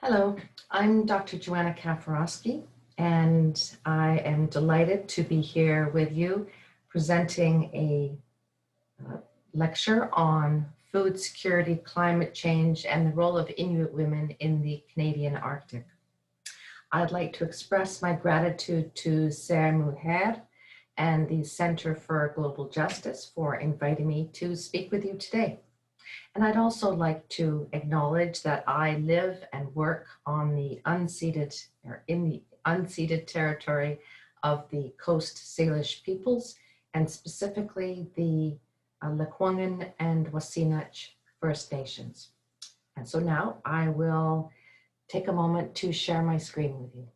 Hello, I'm Dr. Joanna Kafarowski, and I am delighted to be here with you presenting a uh, lecture on food security, climate change, and the role of Inuit women in the Canadian Arctic. I'd like to express my gratitude to Sarah Muher and the Center for Global Justice for inviting me to speak with you today. And I'd also like to acknowledge that I live and work on the unceded or in the unceded territory of the Coast Salish peoples, and specifically the Lekwungen and Wasinach First Nations. And so now I will take a moment to share my screen with you.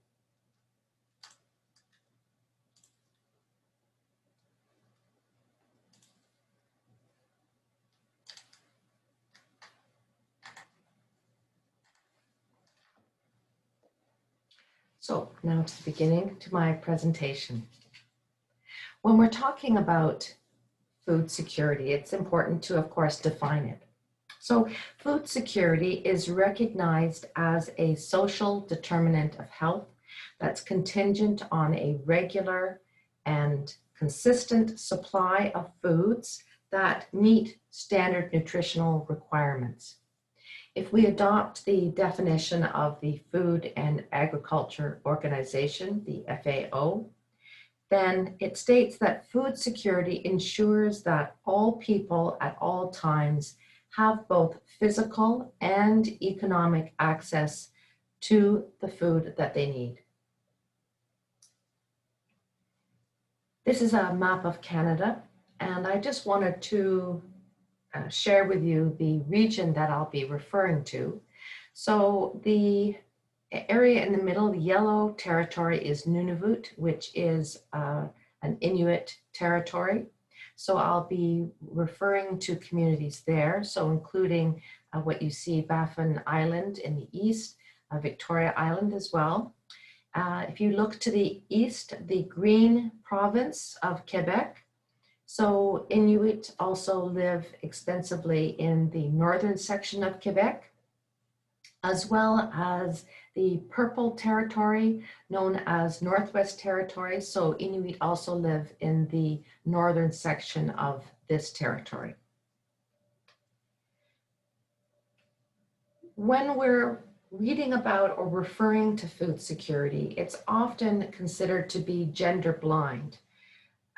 So now to the beginning to my presentation. When we're talking about food security, it's important to, of course, define it. So food security is recognized as a social determinant of health that's contingent on a regular and consistent supply of foods that meet standard nutritional requirements. If we adopt the definition of the Food and Agriculture Organization, the FAO, then it states that food security ensures that all people at all times have both physical and economic access to the food that they need. This is a map of Canada, and I just wanted to share with you the region that I'll be referring to. So the area in the middle, the yellow territory, is Nunavut, which is an Inuit territory. So I'll be referring to communities there, so including what you see, Baffin Island in the east, Victoria Island as well. If you look to the east, the green province of Quebec. So Inuit also live extensively in the northern section of Quebec, as well as the purple territory known as Northwest Territory. So Inuit also live in the northern section of this territory. When we're reading about or referring to food security, it's often considered to be gender blind.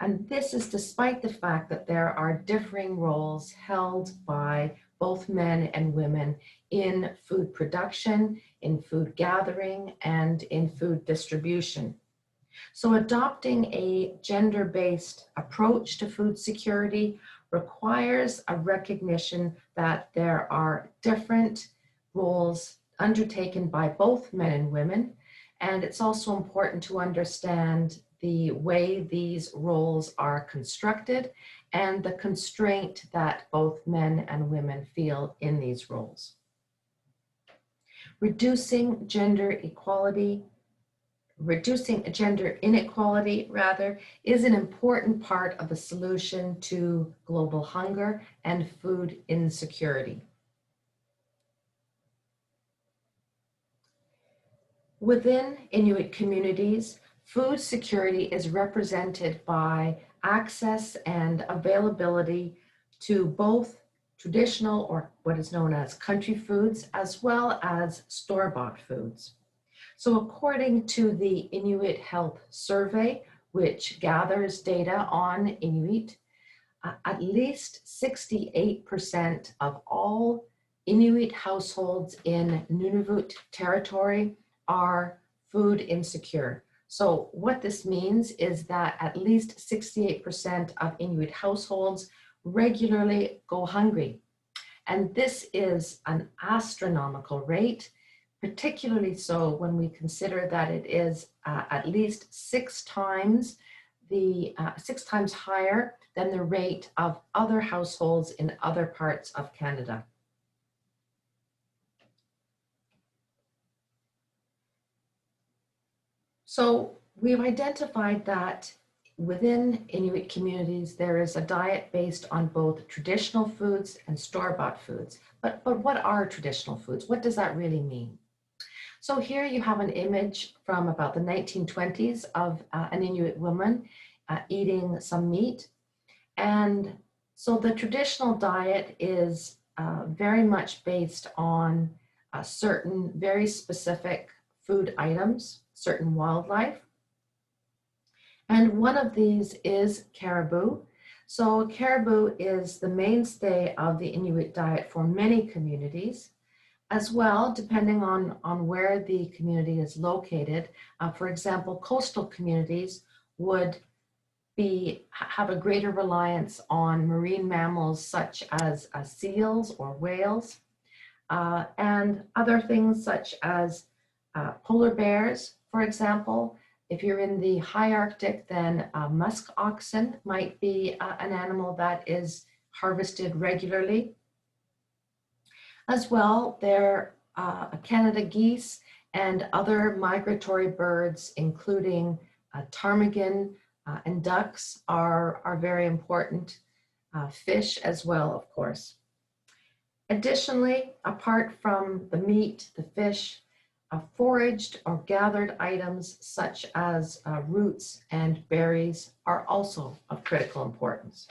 And this is despite the fact that there are differing roles held by both men and women in food production, in food gathering, and in food distribution. So adopting a gender-based approach to food security requires a recognition that there are different roles undertaken by both men and women. And it's also important to understand the way these roles are constructed and the constraint that both men and women feel in these roles. Reducing gender inequality rather, is an important part of the solution to global hunger and food insecurity. Within Inuit communities, food security is represented by access and availability to both traditional, or what is known as country foods, as well as store-bought foods. So according to the Inuit Health Survey, which gathers data on Inuit, at least 68% of all Inuit households in Nunavut territory are food insecure. So what this means is that at least 68% of Inuit households regularly go hungry. And this is an astronomical rate, particularly so when we consider that it is at least six times higher than the rate of other households in other parts of Canada. So we've identified that within Inuit communities, there is a diet based on both traditional foods and store-bought foods. But what are traditional foods? What does that really mean? So here you have an image from about the 1920s of an Inuit woman eating some meat. And so the traditional diet is very much based on certain very specific food items, certain wildlife. And one of these is caribou. So caribou is the mainstay of the Inuit diet for many communities. As well, depending on where the community is located. For example, coastal communities would have a greater reliance on marine mammals such as seals or whales, and other things such as polar bears, for example. If you're in the high Arctic, then musk oxen might be an animal that is harvested regularly. As well, there Canada geese and other migratory birds, including ptarmigan and ducks, are very important. Fish as well, of course. Additionally, apart from the meat, the fish, foraged or gathered items such as roots and berries are also of critical importance.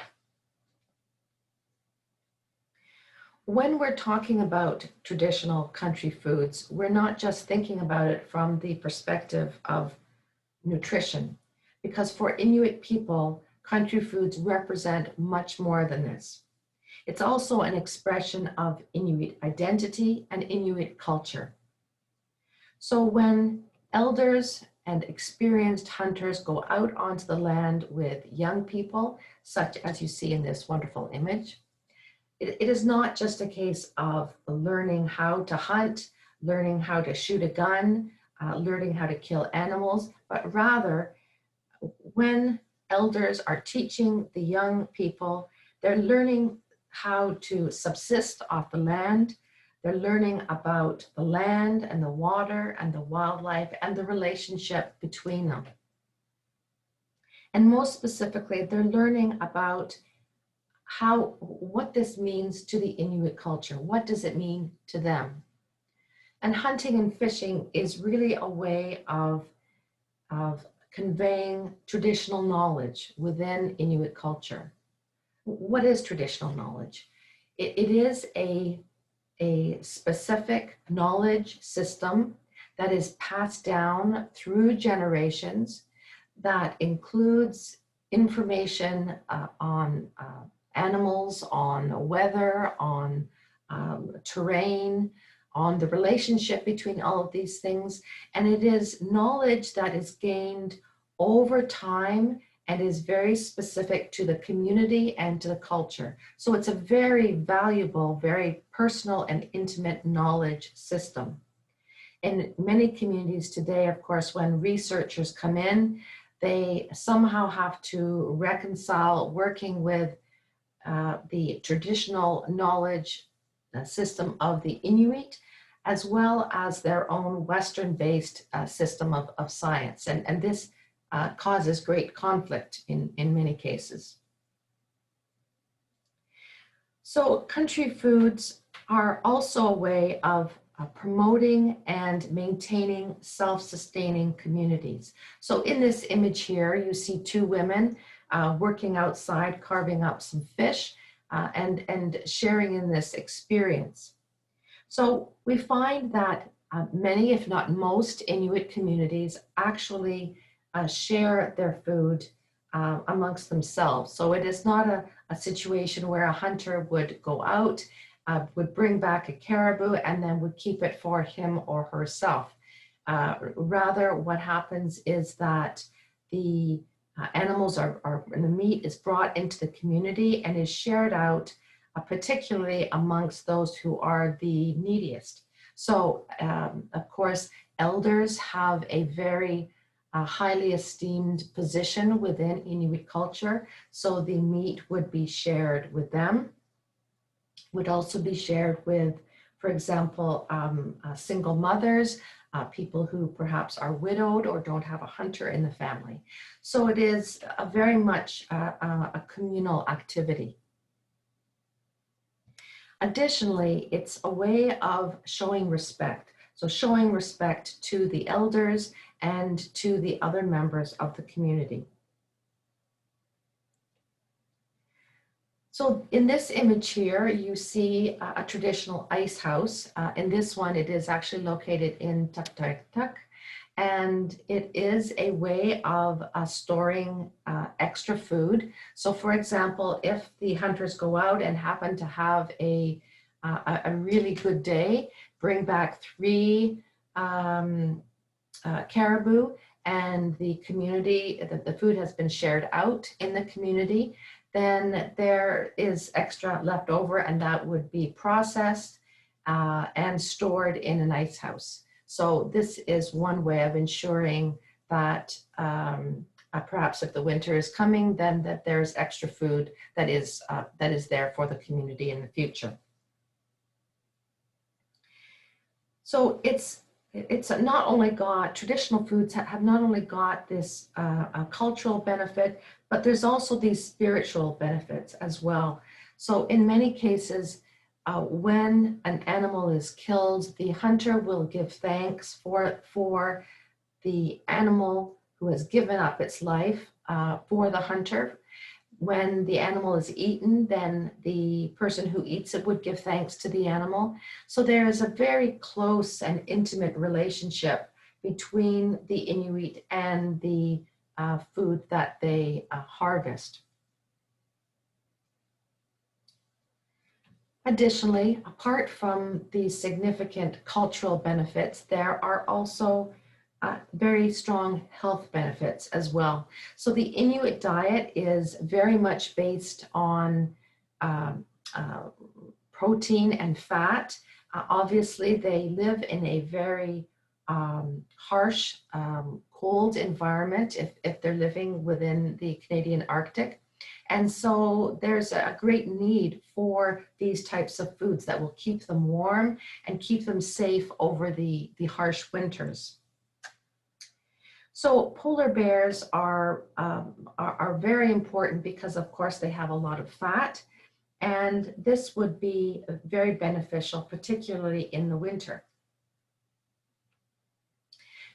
When we're talking about traditional country foods, we're not just thinking about it from the perspective of nutrition, because for Inuit people, country foods represent much more than this. It's also an expression of Inuit identity and Inuit culture. So when elders and experienced hunters go out onto the land with young people, such as you see in this wonderful image, it is not just a case of learning how to hunt, learning how to shoot a gun, learning how to kill animals, but rather when elders are teaching the young people, they're learning how to subsist off the land. They're learning about the land and the water and the wildlife and the relationship between them. And most specifically, they're learning about what this means to the Inuit culture. What does it mean to them? And hunting and fishing is really a way of conveying traditional knowledge within Inuit culture. What is traditional knowledge? It is a specific knowledge system that is passed down through generations that includes information on animals, on weather, on terrain, on the relationship between all of these things. And it is knowledge that is gained over time and is very specific to the community and to the culture. So it's a very valuable, very personal and intimate knowledge system. In many communities today, of course, when researchers come in, they somehow have to reconcile working with the traditional knowledge system of the Inuit, as well as their own Western-based system of science. And this causes great conflict in many cases. So country foods are also a way of promoting and maintaining self-sustaining communities. So in this image here, you see two women working outside, carving up some fish and sharing in this experience. So we find that many, if not most, Inuit communities actually share their food amongst themselves. So it is not a situation where a hunter would go out, would bring back a caribou and then would keep it for him or herself. Rather, what happens is that the animals and the meat is brought into the community and is shared out, particularly amongst those who are the neediest. So, of course, elders have a very highly esteemed position within Inuit culture. So the meat would be shared with them, would also be shared with, for example, single mothers, people who perhaps are widowed or don't have a hunter in the family. So it is very much a communal activity. Additionally, it's a way of showing respect. So showing respect to the elders and to the other members of the community. So in this image here, you see a traditional ice house. In this one, it is actually located in Tuktoyaktuk, and it is a way of storing extra food. So for example, if the hunters go out and happen to have a really good day, bring back 3 caribou, and the community, the food has been shared out in the community, then there is extra left over, and that would be processed and stored in an ice house. So this is one way of ensuring that perhaps if the winter is coming, then that there's extra food that is there for the community in the future. So it's not only got, traditional foods have not only got this cultural benefit, but there's also these spiritual benefits as well. So in many cases, when an animal is killed, the hunter will give thanks for the animal who has given up its life for the hunter. When the animal is eaten, then the person who eats it would give thanks to the animal. So there is a very close and intimate relationship between the Inuit and the food that they harvest. Additionally, apart from the significant cultural benefits, there are also very strong health benefits as well. So the Inuit diet is very much based on protein and fat. Obviously, they live in a very harsh, cold environment if they're living within the Canadian Arctic. And so there's a great need for these types of foods that will keep them warm and keep them safe over the harsh winters. So polar bears are very important because, of course, they have a lot of fat, and this would be very beneficial, particularly in the winter.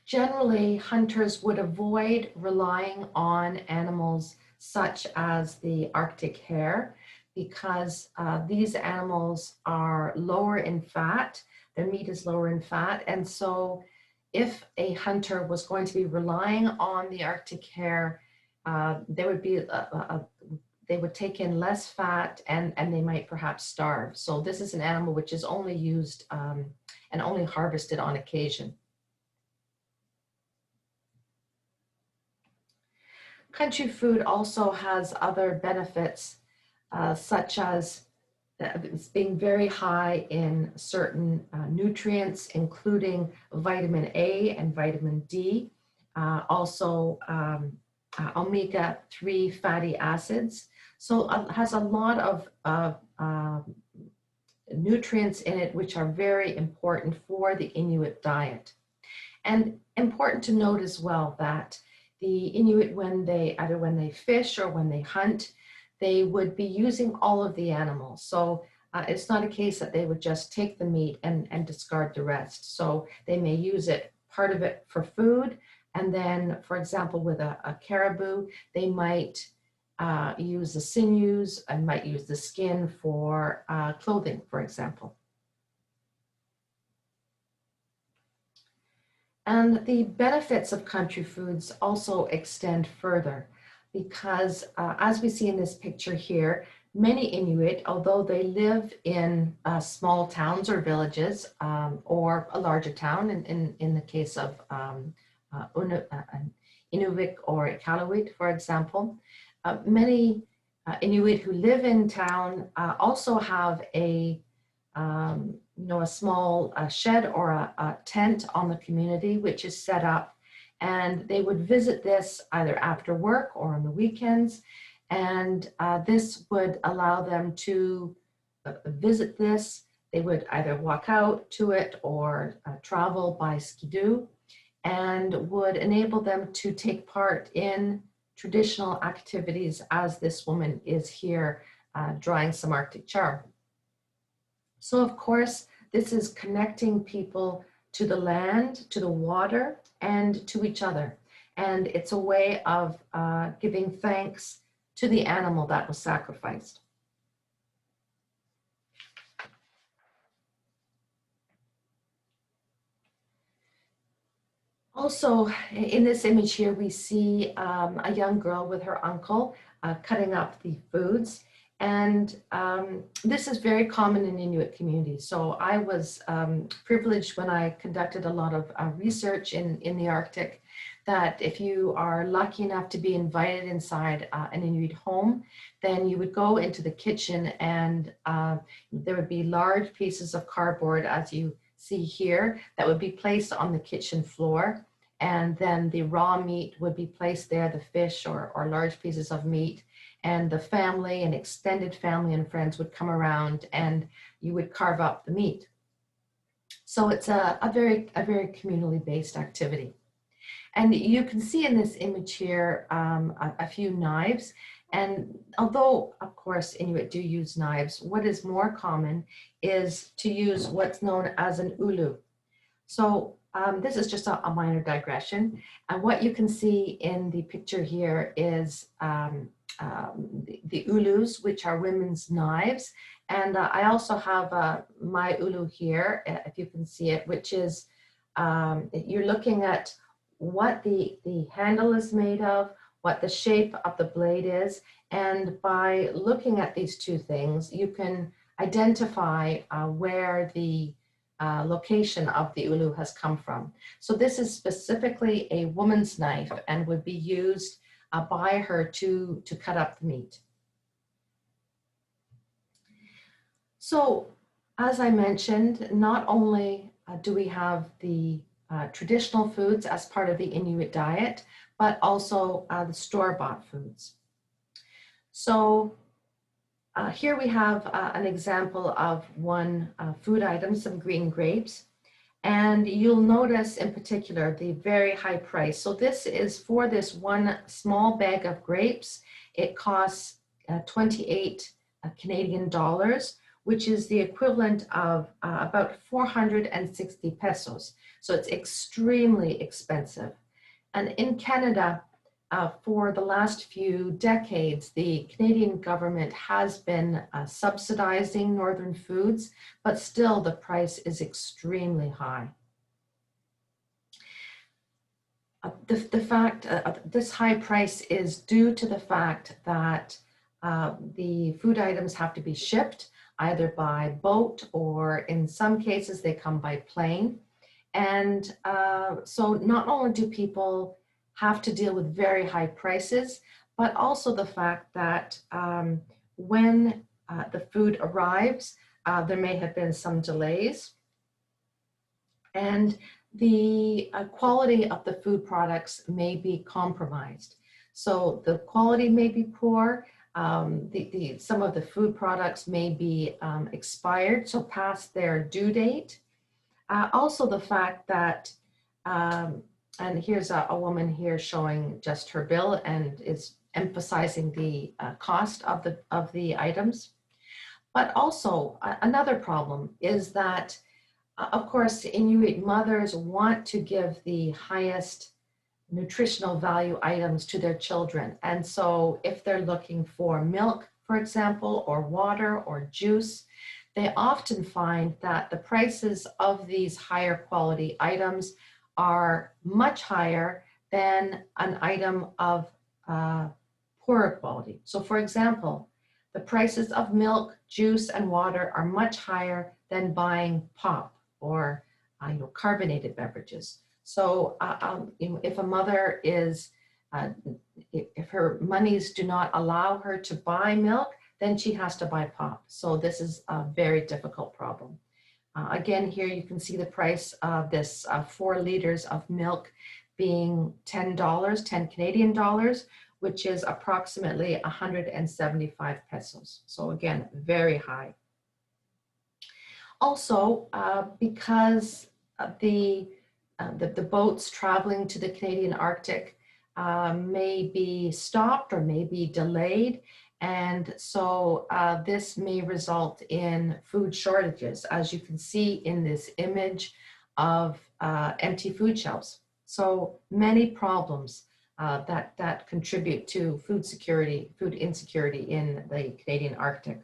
Generally, hunters would avoid relying on animals such as the Arctic hare because these animals are lower in fat, their meat is lower in fat, and so if a hunter was going to be relying on the Arctic hare, there would be they would take in less fat and they might perhaps starve. So this is an animal which is only used and only harvested on occasion. Country food also has other benefits, such as it's being very high in certain nutrients, including vitamin A and vitamin D, also omega-3 fatty acids. So it has a lot of nutrients in it which are very important for the Inuit diet. And important to note as well that the Inuit, when they fish or when they hunt, they would be using all of the animals. So it's not a case that they would just take the meat and discard the rest. So they may use it, part of it for food. And then, for example, with a caribou, they might use the sinews and might use the skin for clothing, for example. And the benefits of country foods also extend further because as we see in this picture here, many Inuit, although they live in small towns or villages or a larger town, in the case of Inuvik or Iqaluit, for example, many Inuit who live in town also have a small shed or a tent on the community, which is set up, and they would visit this either after work or on the weekends, and this would allow them to visit this. They would either walk out to it or travel by skidoo, and would enable them to take part in traditional activities as this woman is here drying some Arctic char. So of course, this is connecting people to the land, to the water, and to each other. And it's a way of giving thanks to the animal that was sacrificed. Also, in this image here, we see a young girl with her uncle cutting up the foods. And this is very common in Inuit communities. So I was privileged when I conducted a lot of research in the Arctic, that if you are lucky enough to be invited inside an Inuit home, then you would go into the kitchen and there would be large pieces of cardboard, as you see here, that would be placed on the kitchen floor. And then the raw meat would be placed there, the fish or large pieces of meat. And the family and extended family and friends would come around and you would carve up the meat. So it's a very communally based activity. And you can see in this image here a few knives. And although, of course, Inuit do use knives, what is more common is to use what's known as an ulu. So this is just a minor digression. And what you can see in the picture here is the ulus, which are women's knives. And I also have my ulu here, if you can see it, which is, you're looking at what the handle is made of, what the shape of the blade is. And by looking at these two things, you can identify where the location of the ulu has come from. So this is specifically a woman's knife and would be used by her to cut up the meat. So as I mentioned, not only do we have the traditional foods as part of the Inuit diet, but also the store-bought foods. So here we have an example of one food item, some green grapes. And you'll notice in particular the very high price. So this is for this one small bag of grapes. It costs 28 Canadian dollars, which is the equivalent of about 460 pesos. So it's extremely expensive. And in Canada, for the last few decades, the Canadian government has been subsidizing northern foods, but still the price is extremely high. This high price is due to the fact that the food items have to be shipped either by boat or in some cases they come by plane. And so not only do people have to deal with very high prices, but also the fact that when the food arrives, there may have been some delays. And the quality of the food products may be compromised. So the quality may be poor. Some of the food products may be expired, so past their due date. Also the fact that and here's a woman here showing just her bill and is emphasizing the cost of the items. But also another problem is that, of course, Inuit mothers want to give the highest nutritional value items to their children. And so if they're looking for milk, for example, or water or juice, they often find that the prices of these higher quality items are much higher than an item of poorer quality. So for example, the prices of milk, juice, and water are much higher than buying pop or carbonated beverages. So if a mother is, if her monies do not allow her to buy milk, then she has to buy pop. So this is a very difficult problem. Again, here you can see the price of this 4 liters of milk being $10, 10 Canadian dollars, which is approximately 175 pesos. So again, very high. Also, because the boats traveling to the Canadian Arctic may be stopped or may be delayed, and so this may result in food shortages. As you can see in this image, of empty food shelves. So many problems that contribute to food security, food insecurity in the Canadian Arctic.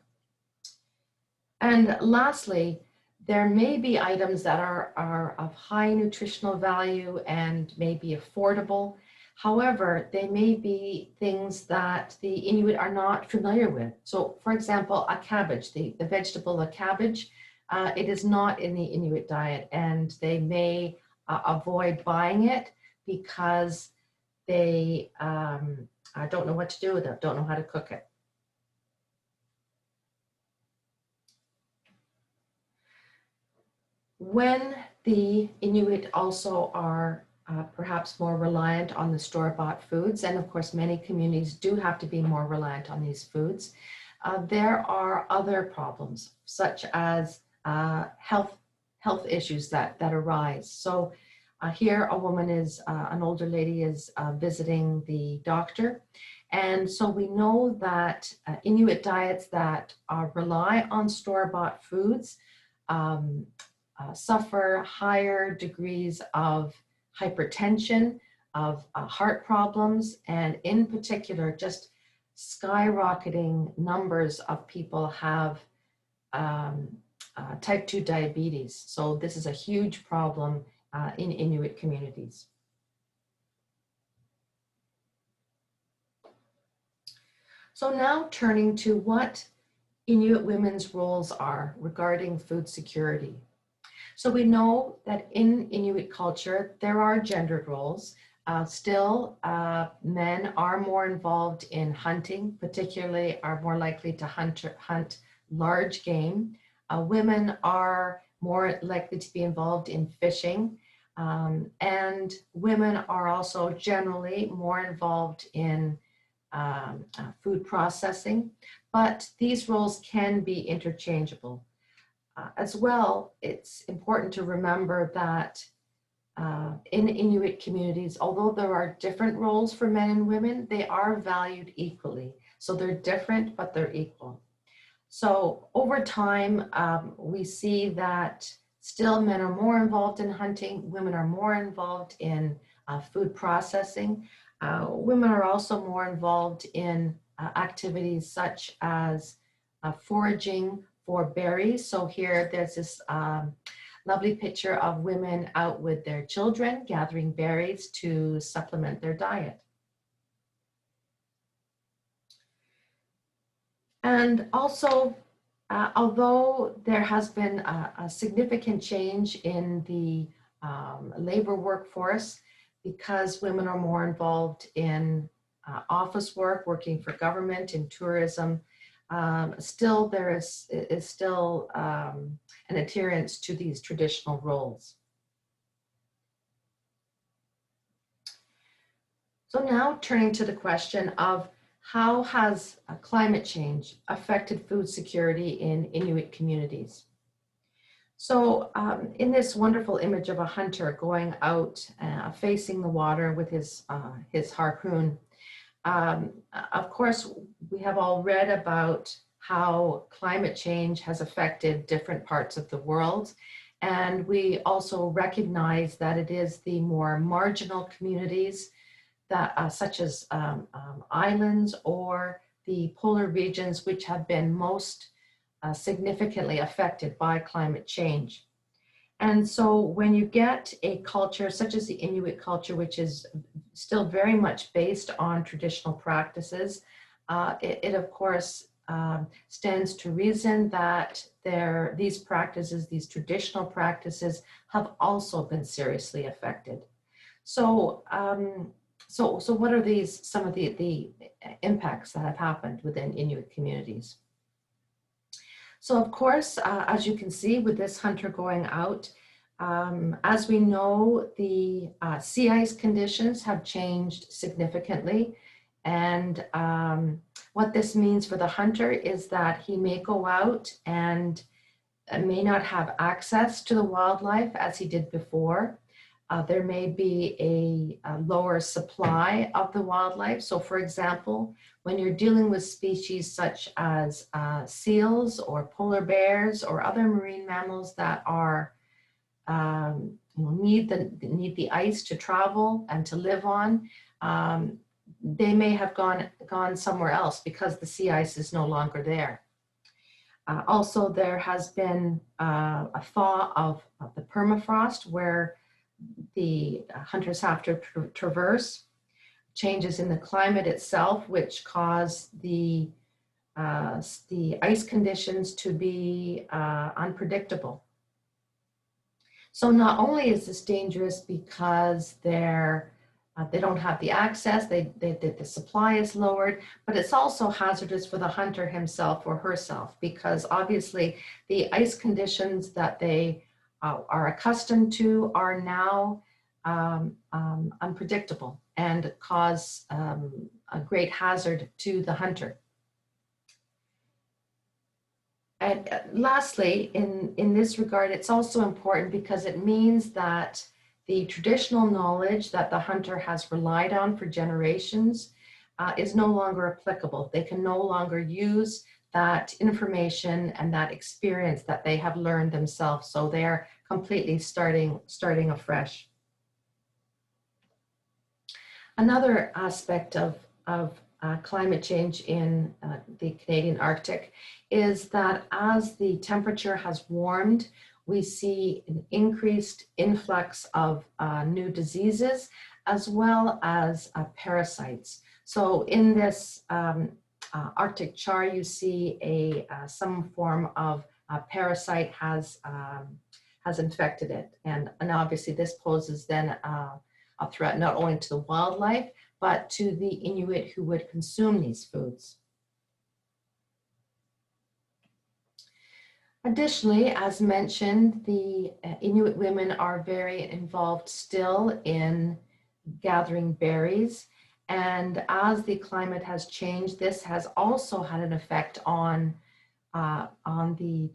And lastly, there may be items that are of high nutritional value and may be affordable. However, they may be things that the Inuit are not familiar with. So for example, a cabbage, the vegetable, a cabbage, it is not in the Inuit diet, and they may avoid buying it because they don't know what to do with it, don't know how to cook it. When the Inuit also are perhaps more reliant on the store-bought foods, and of course many communities do have to be more reliant on these foods, there are other problems such as health issues that arise. So here a woman is, an older lady is visiting the doctor, and so we know that Inuit diets that rely on store-bought foods suffer higher degrees of hypertension, of heart problems, and in particular, just skyrocketing numbers of people have type 2 diabetes. So this is a huge problem in Inuit communities. So now turning to what Inuit women's roles are regarding food security. So we know that in Inuit culture, there are gendered roles. Still, men are more involved in hunting, particularly are more likely to hunt large game. Women are more likely to be involved in fishing. And women are also generally more involved in food processing, but these roles can be interchangeable. As well, it's important to remember that in Inuit communities, although there are different roles for men and women, they are valued equally. So they're different, but they're equal. So over time, we see that still men are more involved in hunting, women are more involved in food processing. Women are also more involved in activities such as foraging for berries. So here there's this lovely picture of women out with their children gathering berries to supplement their diet. And also, although there has been a significant change in the labor workforce, because women are more involved in office work, working for government, in tourism, still there is still an adherence to these traditional roles. So now turning to the question of how has climate change affected food security in Inuit communities? So in this wonderful image of a hunter going out, facing the water with his harpoon, of course, we have all read about how climate change has affected different parts of the world. And we also recognize that it is the more marginal communities that, such as islands or the polar regions, which have been most significantly affected by climate change. And so when you get a culture such as the Inuit culture, which is still very much based on traditional practices, it of course stands to reason that these practices, these traditional practices, have also been seriously affected. So, so what are some of the impacts that have happened within Inuit communities? So of course, as you can see with this hunter going out, as we know, the sea ice conditions have changed significantly. And what this means for the hunter is that he may go out and may not have access to the wildlife as he did before. There may be a lower supply of the wildlife. So for example, when you're dealing with species such as seals or polar bears or other marine mammals that are need the ice to travel and to live on, they may have gone somewhere else because the sea ice is no longer there. Also, there has been a thaw of the permafrost where the hunters have to traverse, changes in the climate itself, which cause the ice conditions to be unpredictable. So not only is this dangerous because they don't have the access, the supply is lowered, but it's also hazardous for the hunter himself or herself, because obviously the ice conditions that they are accustomed to are now unpredictable and cause a great hazard to the hunter. And lastly, in this regard, it's also important because it means that the traditional knowledge that the hunter has relied on for generations is no longer applicable. They can no longer use that information and that experience that they have learned themselves. So they're completely starting afresh. Another aspect of climate change in the Canadian Arctic is that as the temperature has warmed, we see an increased influx of new diseases as well as parasites. So in this Arctic char, you see some form of parasite has infected it, and obviously this poses then a threat not only to the wildlife but to the Inuit who would consume these foods. Additionally, as mentioned, the Inuit women are very involved still in gathering berries. And as the climate has changed, this has also had an effect on the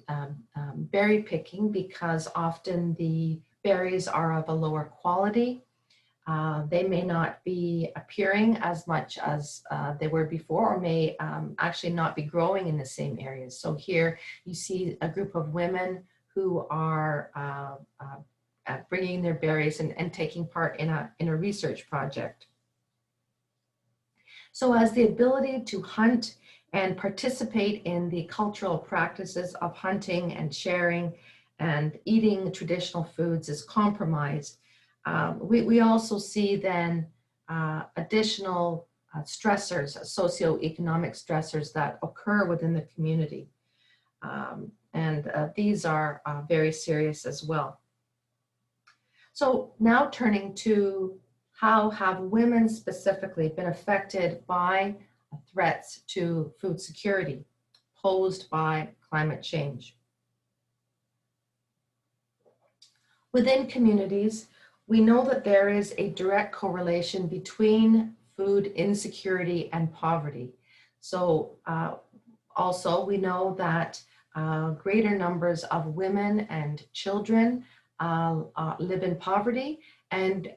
berry picking, because often the berries are of a lower quality. They may not be appearing as much as they were before, or may actually not be growing in the same areas. So here you see a group of women who are bringing their berries and taking part in a research project. So as the ability to hunt and participate in the cultural practices of hunting and sharing and eating traditional foods is compromised, we also see then additional stressors, socioeconomic stressors that occur within the community. And these are very serious as well. So now turning to how have women specifically been affected by threats to food security posed by climate change. Within communities, we know that there is a direct correlation between food insecurity and poverty. So also we know that greater numbers of women and children live in poverty, and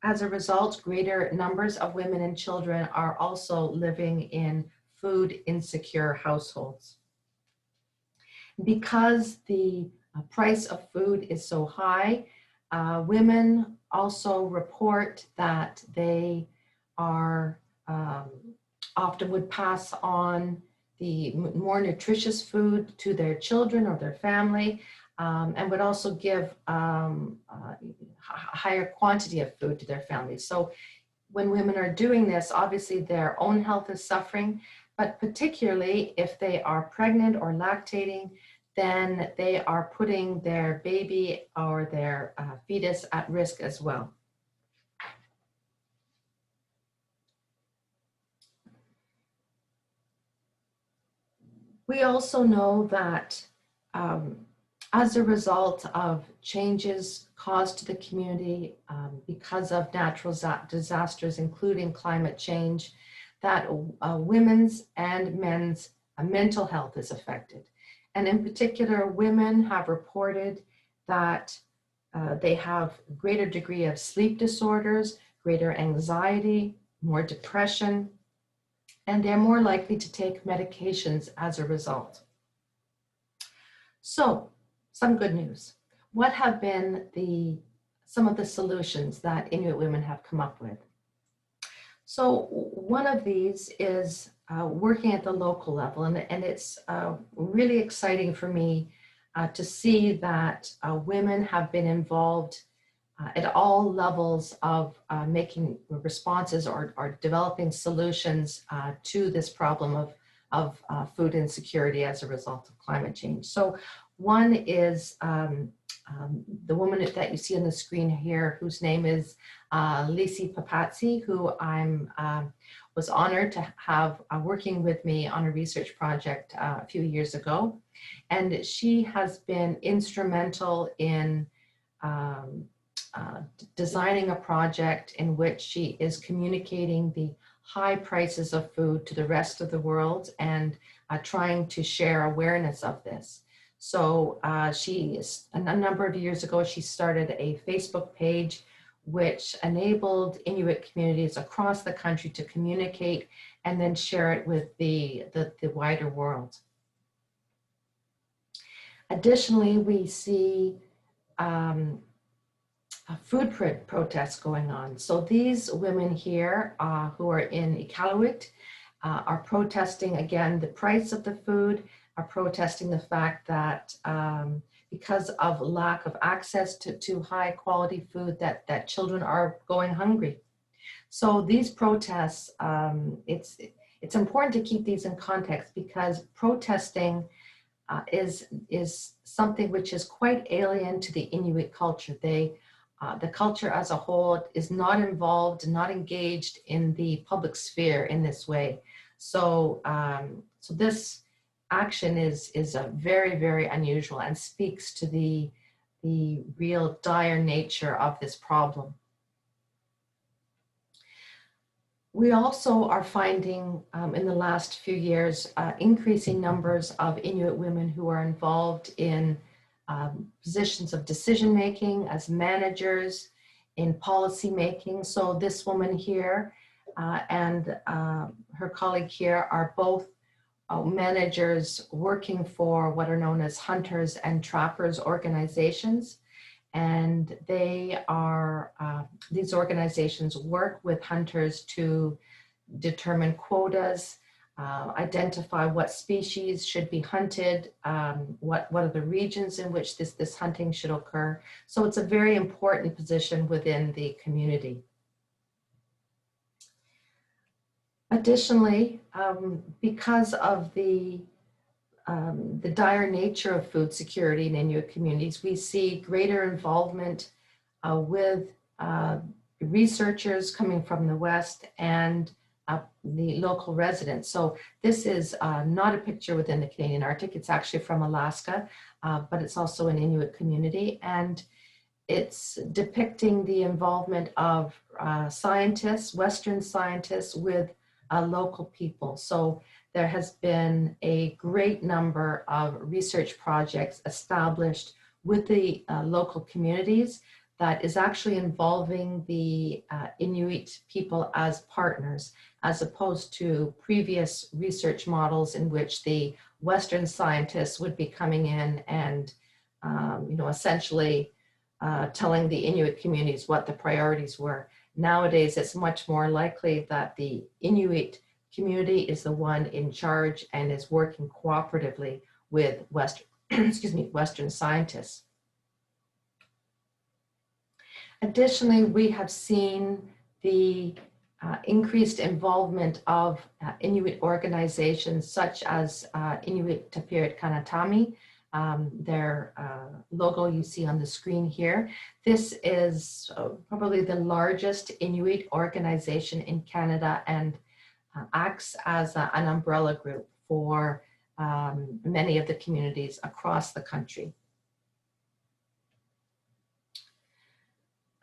as a result, greater numbers of women and children are also living in food insecure households. Because the price of food is so high, women also report that they are often would pass on the more nutritious food to their children or their family, and would also give a higher quantity of food to their families. So when women are doing this, obviously their own health is suffering, but particularly if they are pregnant or lactating, then they are putting their baby or their fetus at risk as well. We also know that as a result of changes caused to the community because of natural disasters, including climate change, that women's and men's mental health is affected. And in particular, women have reported that they have greater degree of sleep disorders, greater anxiety, more depression, and they're more likely to take medications as a result. So, some good news. what have been some of the solutions that Inuit women have come up with? So one of these is working at the local level, and it's really exciting for me to see that women have been involved at all levels of making responses or developing solutions to this problem of food insecurity as a result of climate change. So one is the woman that you see on the screen here, whose name is Lisi Papazzi, who was honored to have working with me on a research project a few years ago. And she has been instrumental in designing a project in which she is communicating the high prices of food to the rest of the world and trying to share awareness of this. So a number of years ago, she started a Facebook page which enabled Inuit communities across the country to communicate and then share it with the wider world. Additionally, we see food protests going on. So these women here who are in Iqaluit are protesting, again, the price of the food, are protesting the fact that because of lack of access to high quality food that children are going hungry. So these protests, it's important to keep these in context because protesting is something which is quite alien to the Inuit culture. The culture as a whole is not involved, not engaged in the public sphere in this way. So, so this action is very, very unusual and speaks to the real dire nature of this problem. We also are finding in the last few years increasing numbers of Inuit women who are involved in positions of decision making as managers, in policy making. So this woman here and her colleague here are both managers working for what are known as hunters and trappers organizations. And they are, these organizations work with hunters to determine quotas, identify what species should be hunted, what are the regions in which this hunting should occur. So it's a very important position within the community. Additionally, because of the dire nature of food security in Inuit communities, we see greater involvement with researchers coming from the West and the local residents. So this is not a picture within the Canadian Arctic, it's actually from Alaska, but it's also an Inuit community. And it's depicting the involvement of scientists, Western scientists with local people. So there has been a great number of research projects established with the local communities that is actually involving the Inuit people as partners, as opposed to previous research models in which the Western scientists would be coming in and essentially telling the Inuit communities what the priorities were. Nowadays, it's much more likely that the Inuit community is the one in charge and is working cooperatively with Western scientists. Additionally, we have seen the increased involvement of Inuit organizations such as Inuit Tapirit Kanatami. Their logo you see on the screen here. This is probably the largest Inuit organization in Canada and acts as an umbrella group for many of the communities across the country.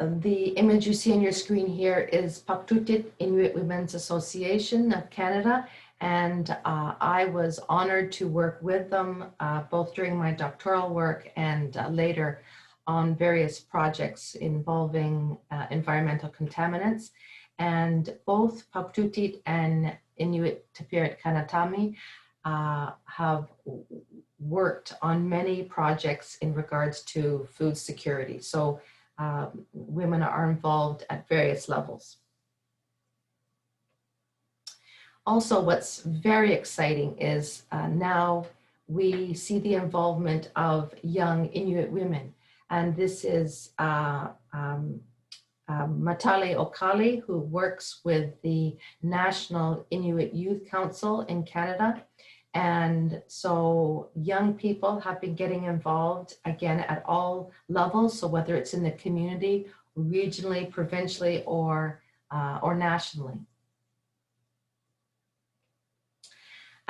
The image you see on your screen here is Paktutit Inuit Women's Association of Canada, and I was honored to work with them both during my doctoral work and later on various projects involving environmental contaminants. And both Paktutit and Inuit Tapirit Kanatami have worked on many projects in regards to food security. So women are involved at various levels. Also, what's very exciting is now we see the involvement of young Inuit women. And this is Matale Okali, who works with the National Inuit Youth Council in Canada. And so young people have been getting involved, again, at all levels. So whether it's in the community, regionally, provincially, or nationally.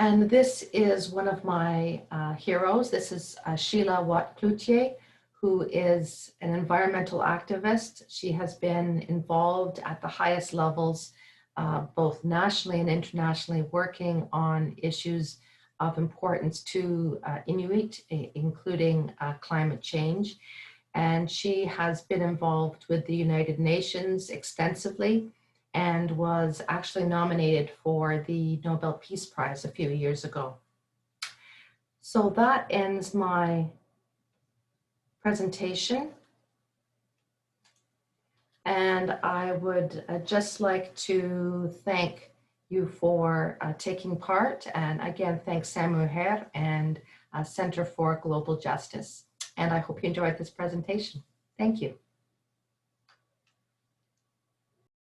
And this is one of my heroes. This is Sheila Watt-Cloutier, who is an environmental activist. She has been involved at the highest levels, both nationally and internationally, working on issues of importance to Inuit, including climate change. And she has been involved with the United Nations extensively, and was actually nominated for the Nobel Peace Prize a few years ago. So that ends my presentation. And I would just like to thank you for taking part. And again, thanks Samu Her and Center for Global Justice. And I hope you enjoyed this presentation. Thank you.